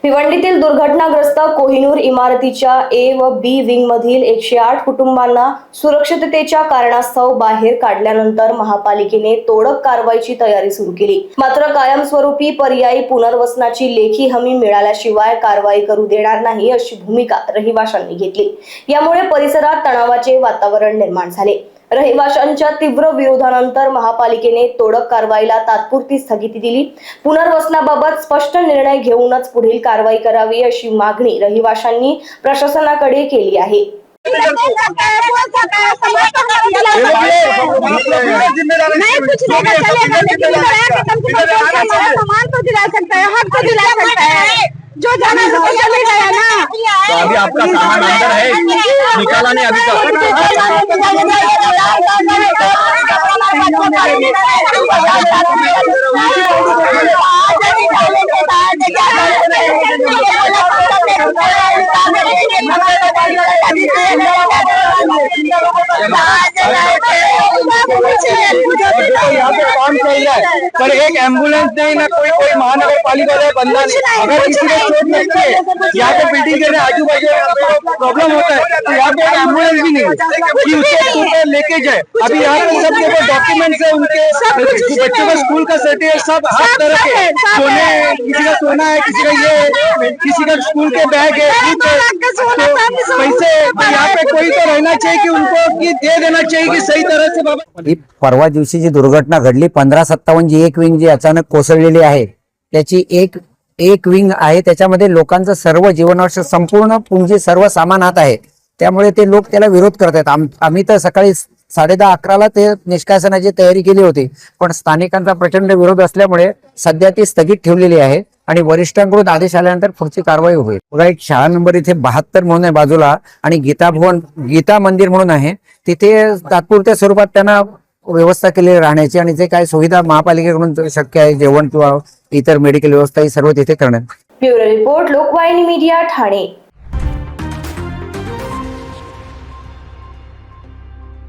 भिवंडीतील दुर्घटनाग्रस्त कोहिनूर इमारतीच्या ए व बी विंग मधील 108 कुटुंबांना सुरक्षिततेच्या कारणास्तव बाहेर काढल्यानंतर महापालिकेने तोडक कारवाईची तयारी सुरू केली। मात्र कायमस्वरूपी पर्यायी पुनर्वसनाची लेखी हमी मिळाल्याशिवाय कारवाई करू देणार नाही अशी भूमिका रहिवाशांनी घेतली। यामुळे परिसरात तणावाचे वातावरण निर्माण झाले। रहिवाशांच्या तीव्र विरोधानंतर महापालिकेने तोडक कारवाईला तात्पुरती स्थगिती दिली। पुनर्वसनाबाबत स्पष्ट निर्णय घेऊनच पुढील कारवाई करावी अशी मागणी रहिवाशांनी प्रशासनाकडे केली आहे। जो जाना है वो चले गया ना। तो अभी आपका सामान अंदर है, निकाला नहीं अभी तक। यहाँ पे काम चल रहा है पर एक एम्बुलेंस नहीं ना कोई महानगर पालिका वाला बंदा नहीं। अगर किसी को चोट लगती है यहाँ पे बिल्डिंग के आजू बाजू प्रॉब्लम होता है तो यहाँ पे एक एम्बुलेंस भी नहीं है कि उसको लेके जाए। अभी यहाँ पे सब जगह डॉक्यूमेंट्स है उनके बच्चों का स्कूल का सर्टिफिकेट सब हर तरह के सोने, किसी का सोना है, किसी का ये है, किसी का स्कूल के बैग है, तो पैसे यहाँ पे कोई तो रहना चाहिए कि उनको कि दे देना चाहिए कि सही तरह से। बाबा ही परवा दिवशी जी दुर्घटना घडली 1557 जी एक विंग जी अचानक कोसळलेली आहे त्याची एक विंग आहे, त्याच्यामध्ये लोकांचं सर्व जीवनावश्यक संपूर्ण पुंजी सर्व सामान आत आहे। त्यामुळे ते लोक त्याला विरोध करतात। आम्ही तर सकाळी 10:30-11ला ते निष्कासनाची तयारी केली होती, पण स्थानिकांचा प्रचंड विरोध असल्यामुळे सध्या ती स्थगित ठेवलेली आहे आणि वरिष्ठांकडून आदेश आल्यानंतर पुढची कारवाई होईल। बघा, एक शाळा नंबर इथे 72 म्हणून आहे बाजूला आणि गीता मंदिर म्हणून आहे, तिथे तात्पुरत्या स्वरूपात त्यांना व्यवस्था केली राहण्याची आणि जे काही सुविधा महापालिकेकडून शक्य आहे जेवण किंवा इतर मेडिकल व्यवस्था ही सर्व तिथे करण्यात। Bureau report, Lokvahini media, Thane.